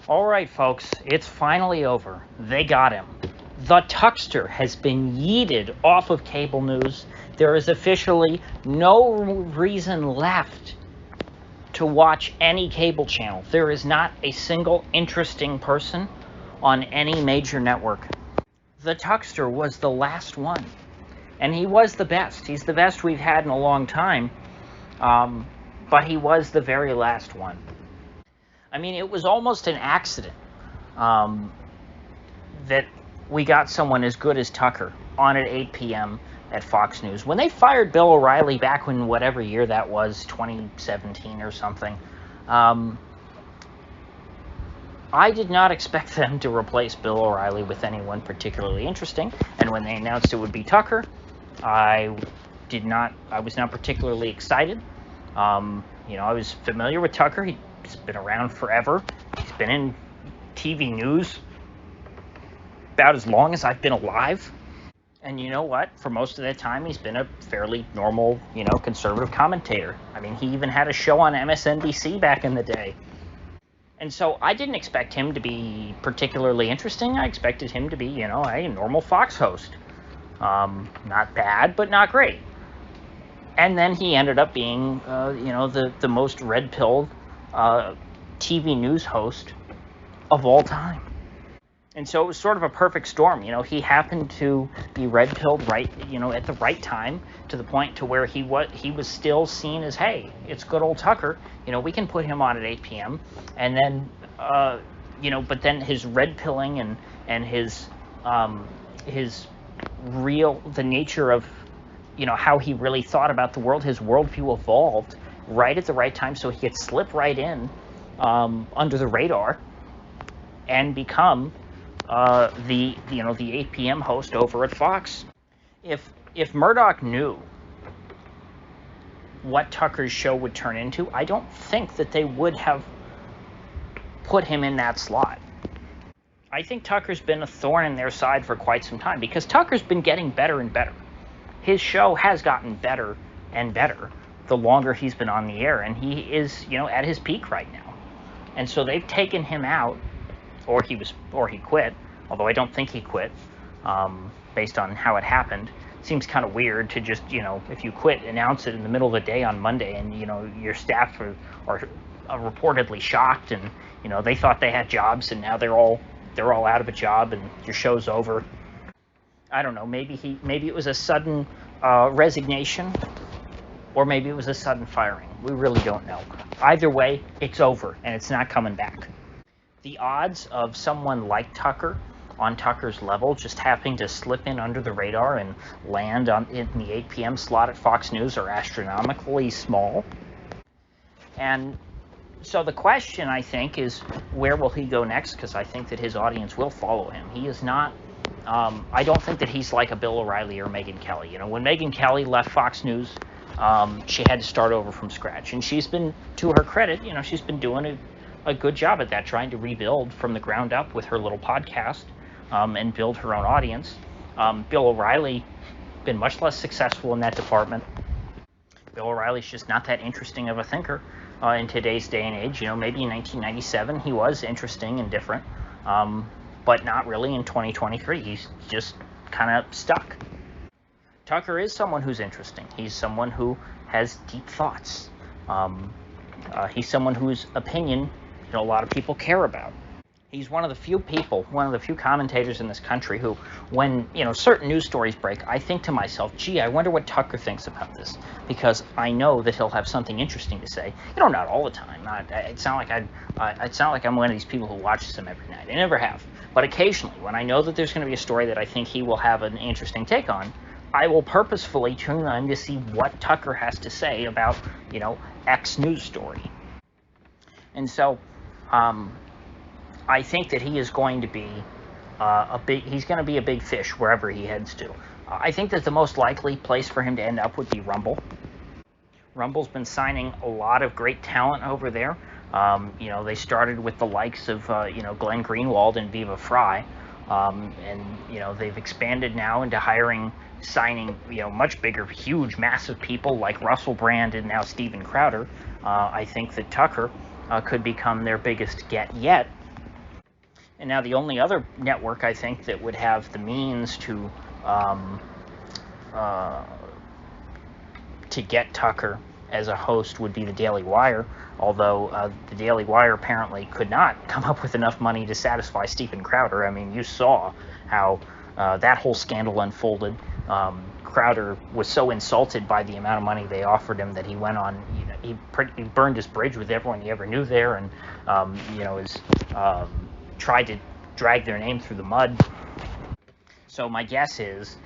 All right, folks, it's finally over. They got him. The Tuckster has been yeeted off of cable news. There is officially no reason left to watch any cable channel. There is not a single interesting person on any major network. The Tuckster was the last one, and he was the best. He's the best we've had in a long time, but he was the very last one. I mean, it was almost an accident that we got someone as good as Tucker on at 8 p.m. at Fox News. When they fired Bill O'Reilly back in whatever year that was, 2017 or something, I did not expect them to replace Bill O'Reilly with anyone particularly interesting. And when they announced it would be Tucker, I was not particularly excited. I was familiar with Tucker. He's been around forever. He's been in TV news about as long as I've been alive. And you know what? For most of that time, he's been a fairly normal, conservative commentator. I mean, he even had a show on MSNBC back in the day. And so I didn't expect him to be particularly interesting. I expected him to be, a normal Fox host. Not bad, but not great. And then he ended up being, the most red-pilled TV news host of all time. And so it was sort of a perfect storm. He happened to be red-pilled right, at the right time, to the point to where he was still seen as, hey, it's good old Tucker. We can put him on at 8 p.m. And then, but then his red-pilling and his the nature of, how he really thought about the world, his worldview evolved right at the right time, so he could slip right in under the radar and become the 8 p.m. host over at Fox. If Murdoch knew what Tucker's show would turn into, I don't think that they would have put him in that slot. I think Tucker's been a thorn in their side for quite some time, because Tucker's been getting better and better. His show has gotten better and better the longer he's been on the air, and he is, at his peak right now. And so they've taken him out, or he quit, although I don't think he quit, based on how it happened. It seems kind of weird to just, if you quit, announce it in the middle of the day on Monday, and, your staff are reportedly shocked, and, they thought they had jobs, and now they're all out of a job, and your show's over. I don't know, maybe it was a sudden resignation, or maybe it was a sudden firing. We really don't know. Either way, it's over, and it's not coming back. The odds of someone like Tucker on Tucker's level just happening to slip in under the radar and land in the 8 p.m. slot at Fox News are astronomically small. And so the question, I think, is where will he go next? Because I think that his audience will follow him. He is not... I don't think that he's like a Bill O'Reilly or Megyn Kelly. When Megyn Kelly left Fox News, she had to start over from scratch. And she's been, to her credit, she's been doing a good job at that, trying to rebuild from the ground up with her little podcast and build her own audience. Bill O'Reilly been much less successful in that department. Bill O'Reilly's just not that interesting of a thinker in today's day and age. Maybe in 1997 he was interesting and different, but not really in 2023. He's just kind of stuck. Tucker is someone who's interesting. He's someone who has deep thoughts. He's someone whose opinion a lot of people care about. He's one of the few commentators in this country who, when, certain news stories break, I think to myself, gee, I wonder what Tucker thinks about this, because I know that he'll have something interesting to say. Not all the time. It's not like I'm one of these people who watches him every night. I never have. But occasionally, when I know that there's going to be a story that I think he will have an interesting take on, I will purposefully tune on to see what Tucker has to say about, X news story. And so, I think that he is going to be he's going to be a big fish wherever he heads to. I think that the most likely place for him to end up would be Rumble. Rumble's been signing a lot of great talent over there. They started with the likes of, Glenn Greenwald and Viva Frei. And, they've expanded now into signing, much bigger, huge, massive people like Russell Brand and now Steven Crowder. I think that Tucker could become their biggest get yet. And now the only other network I think that would have the means to get Tucker as a host would be the Daily Wire, although the Daily Wire apparently could not come up with enough money to satisfy Steven Crowder. I mean, you saw how that whole scandal unfolded. Crowder was so insulted by the amount of money they offered him that he went on, he burned his bridge with everyone he ever knew there, and tried to drag their name through the mud. So my guess is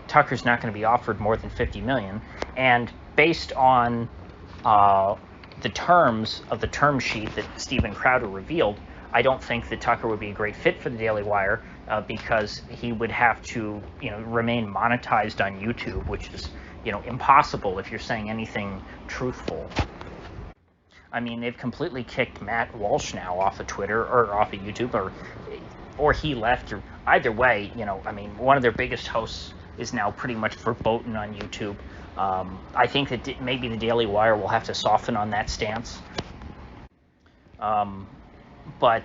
Tucker's not going to be offered more than $50 million, and based on the terms of the term sheet that Steven Crowder revealed, I don't think that Tucker would be a great fit for the Daily Wire because he would have to, remain monetized on YouTube, which is, impossible if you're saying anything truthful. I mean, they've completely kicked Matt Walsh now off of Twitter or off of YouTube, or he left, or either way, I mean, one of their biggest hosts is now pretty much verboten on YouTube. I think that maybe the Daily Wire will have to soften on that stance. But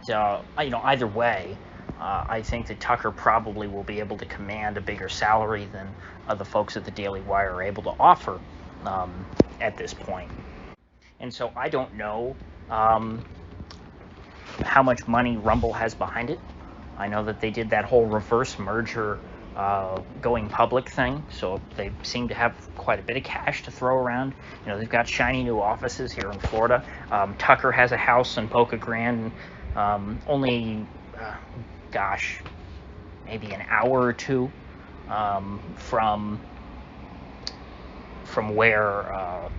either way, I think that Tucker probably will be able to command a bigger salary than the folks at the Daily Wire are able to offer at this point. And so I don't know how much money Rumble has behind it. I know that they did that whole reverse merger going public thing, so they seem to have quite a bit of cash to throw around. They've got shiny new offices here in Florida. Tucker has a house in Boca Grande, only, maybe an hour or two from where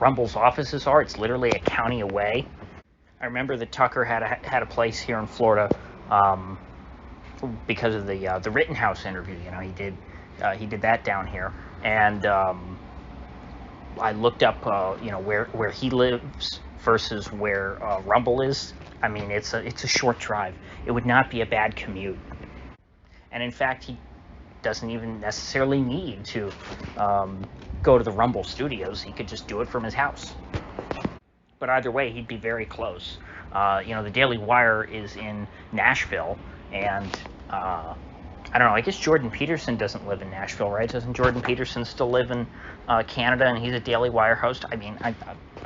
Rumble's offices are. It's literally a county away. I remember that Tucker had a place here in Florida because of the Rittenhouse interview. He did that down here, and I looked up where he lives versus where Rumble is. I mean, it's a short drive. It would not be a bad commute, and in fact, he doesn't even necessarily need to go to the Rumble studios. He could just do it from his house. But either way, he'd be very close. The Daily Wire is in Nashville, and I don't know, I guess Jordan Peterson doesn't live in Nashville, right? Doesn't Jordan Peterson still live in Canada, and he's a Daily Wire host? I mean, I'm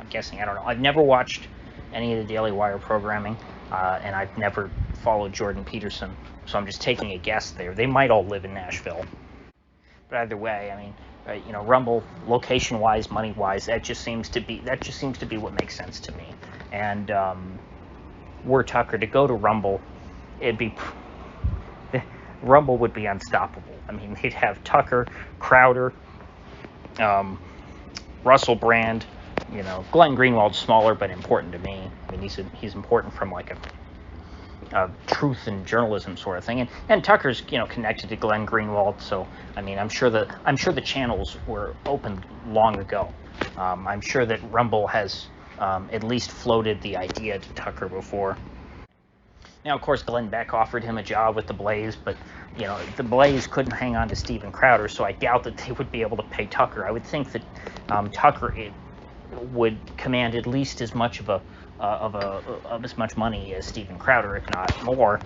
guessing, I don't know. I've never watched any of the Daily Wire programming, and I've never followed Jordan Peterson, so I'm just taking a guess there. They might all live in Nashville. But either way, I mean, Rumble, location-wise, money-wise, that just seems to be what makes sense to me. And were Tucker to go to Rumble, Rumble would be unstoppable. I mean, they'd have Tucker, Crowder, Russell Brand, Glenn Greenwald's smaller but important to me. I mean, he's important from like a truth and journalism sort of thing, and Tucker's connected to Glenn Greenwald, so I mean, I'm sure the channels were open long ago. I'm sure that Rumble has at least floated the idea to Tucker before. Now, of course, Glenn Beck offered him a job with the Blaze, but the Blaze couldn't hang on to Steven Crowder, so I doubt that they would be able to pay Tucker. I would think that Tucker would command at least as much of as much money as Steven Crowder, if not more.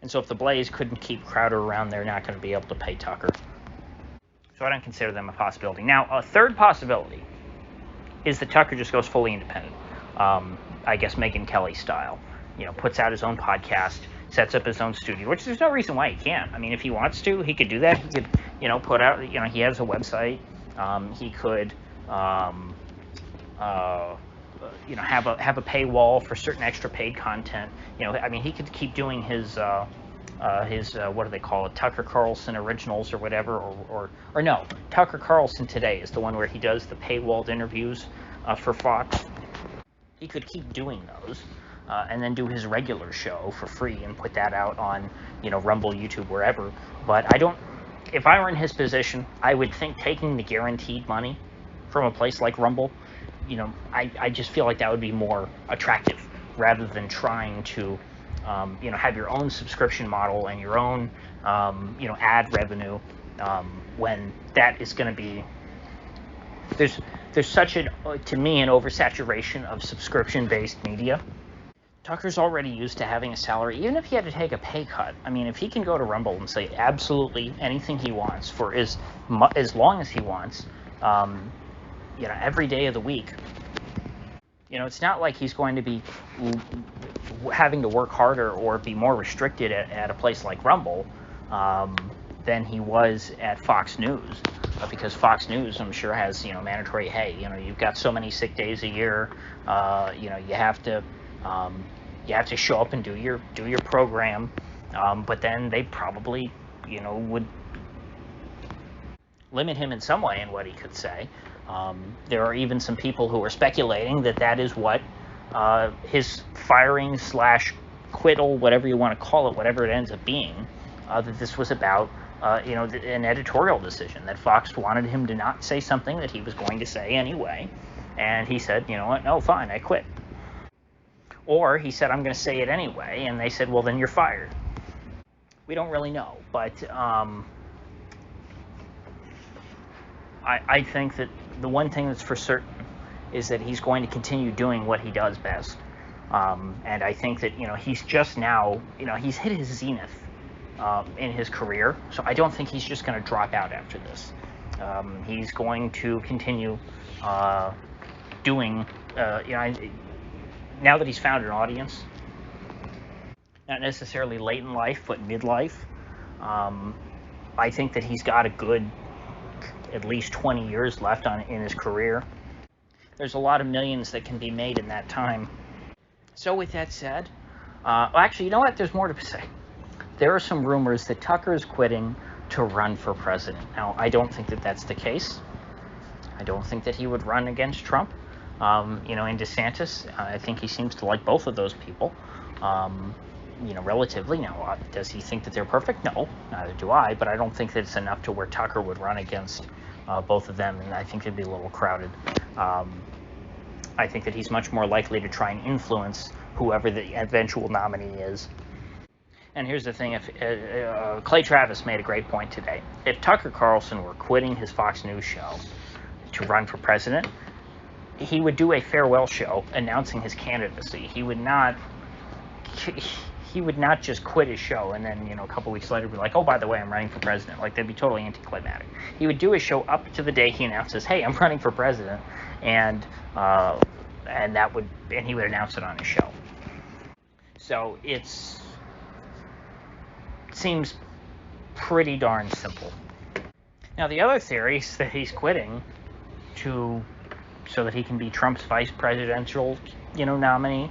And so if the Blaze couldn't keep Crowder around, they're not going to be able to pay Tucker. So I don't consider them a possibility. Now, a third possibility is that Tucker just goes fully independent. I guess Megyn Kelly style. Puts out his own podcast, sets up his own studio, which there's no reason why he can't. I mean, if he wants to, he could do that. He could, put out, he has a website. He could, have a paywall for certain extra paid content. I mean, he could keep doing his what do they call it, Tucker Carlson Originals or whatever, or no, Tucker Carlson Today is the one where he does the paywalled interviews for Fox. He could keep doing those, and then do his regular show for free and put that out on, Rumble, YouTube, wherever. But if I were in his position, I would think taking the guaranteed money from a place like Rumble, I just feel like that would be more attractive rather than trying to, have your own subscription model and your own, ad revenue, when that is going to be, there's such to me, an oversaturation of subscription-based media. Tucker's already used to having a salary, even if he had to take a pay cut. I mean, if he can go to Rumble and say absolutely anything he wants for as long as he wants, every day of the week, it's not like he's going to be having to work harder or be more restricted at a place like Rumble than he was at Fox News, because Fox News, I'm sure, has mandatory. Hey, you've got so many sick days a year. You have to show up and do your program. But then they probably would limit him in some way in what he could say. There are even some people who are speculating that is what his firing / quittal, whatever you want to call it, whatever it ends up being, that this was about, an editorial decision, that Fox wanted him to not say something that he was going to say anyway. And he said, you know what, no, fine, I quit. Or he said, I'm going to say it anyway. And they said, well, then you're fired. We don't really know. But I think that the one thing that's for certain is that he's going to continue doing what he does best. And I think that, he's just now, he's hit his zenith in his career. So I don't think he's just going to drop out after this. He's going to continue doing, now that he's found an audience, not necessarily late in life, but midlife, I think that he's got a good at least 20 years left in his career. There's a lot of millions that can be made in that time. So with that said, actually, you know what? There's more to say. There are some rumors that Tucker is quitting to run for president. Now, I don't think that that's the case. I don't think that he would run against Trump. In DeSantis, I think he seems to like both of those people, relatively. Now, does he think that they're perfect? No, neither do I, but I don't think that it's enough to where Tucker would run against both of them, and I think it'd be a little crowded. I think that he's much more likely to try and influence whoever the eventual nominee is. And here's the thing, if Clay Travis made a great point today. If Tucker Carlson were quitting his Fox News show to run for president, he would do a farewell show announcing his candidacy. He would not just quit his show and then, a couple weeks later be like, oh, by the way, I'm running for president. Like, that'd be totally anticlimactic. He would do his show up to the day he announces, hey, I'm running for president, and he would announce it on his show. So it seems pretty darn simple. Now, the other theory is that he's quitting so that he can be Trump's vice presidential, nominee.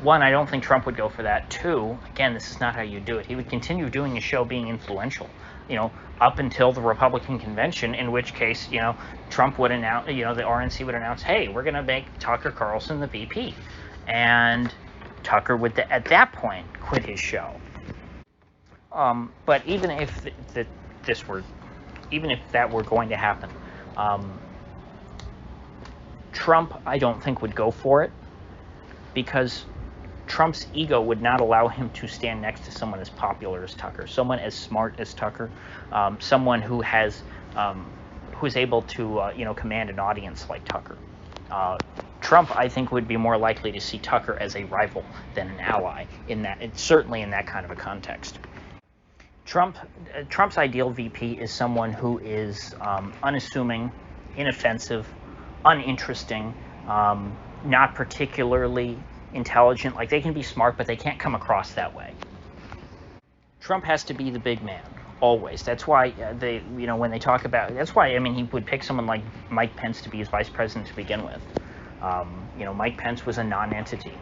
One, I don't think Trump would go for that. Two, again, this is not how you do it. He would continue doing his show being influential, up until the Republican convention, in which case, Trump would announce, the RNC would announce, hey, we're going to make Tucker Carlson the VP. And Tucker would, at that point, quit his show. But even if that were going to happen, Trump, I don't think, would go for it, because Trump's ego would not allow him to stand next to someone as popular as Tucker, someone as smart as Tucker, someone who's able to, command an audience like Tucker. Trump, I think, would be more likely to see Tucker as a rival than an ally certainly in that kind of a context. Trump's ideal VP is someone who is unassuming, inoffensive, uninteresting, not particularly intelligent. Like, they can be smart, but they can't come across that way. Trump has to be the big man, always. That's why when they talk about, that's why, he would pick someone like Mike Pence to be his vice president to begin with. Mike Pence was a non-entity.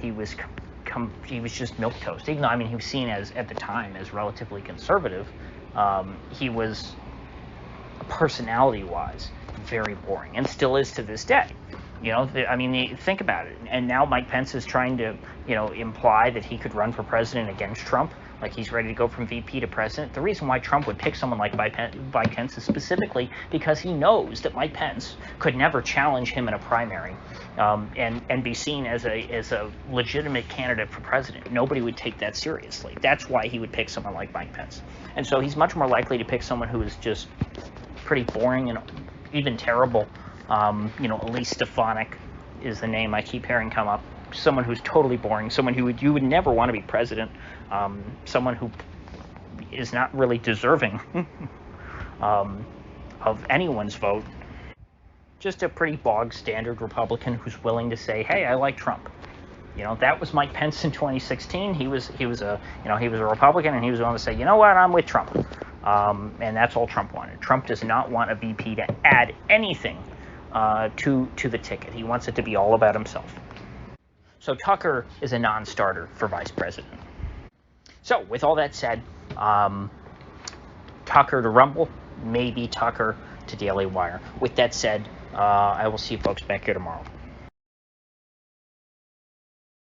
He was just milquetoast. Even though, he was seen at the time as relatively conservative, he was, personality-wise, very boring, and still is to this day. Think about it. And now Mike Pence is trying to, imply that he could run for president against Trump. Like, he's ready to go from VP to president. The reason why Trump would pick someone like Mike Pence is specifically because he knows that Mike Pence could never challenge him in a primary and be seen as a legitimate candidate for president. Nobody would take that seriously. That's why he would pick someone like Mike Pence. And so he's much more likely to pick someone who is just pretty boring and even terrible, Elise Stefanik, is the name I keep hearing come up. Someone who's totally boring, someone who you would never want to be president, someone who is not really deserving of anyone's vote. Just a pretty bog standard Republican who's willing to say, "Hey, I like Trump." That was Mike Pence in 2016. He was a Republican, and he was willing to say, "You know what? I'm with Trump." And that's all Trump wanted. Trump does not want a VP to add anything to the ticket. He wants it to be all about himself. So Tucker is a non-starter for vice president. So with all that said, Tucker to Rumble, maybe Tucker to Daily Wire. With that said, I will see you folks back here tomorrow.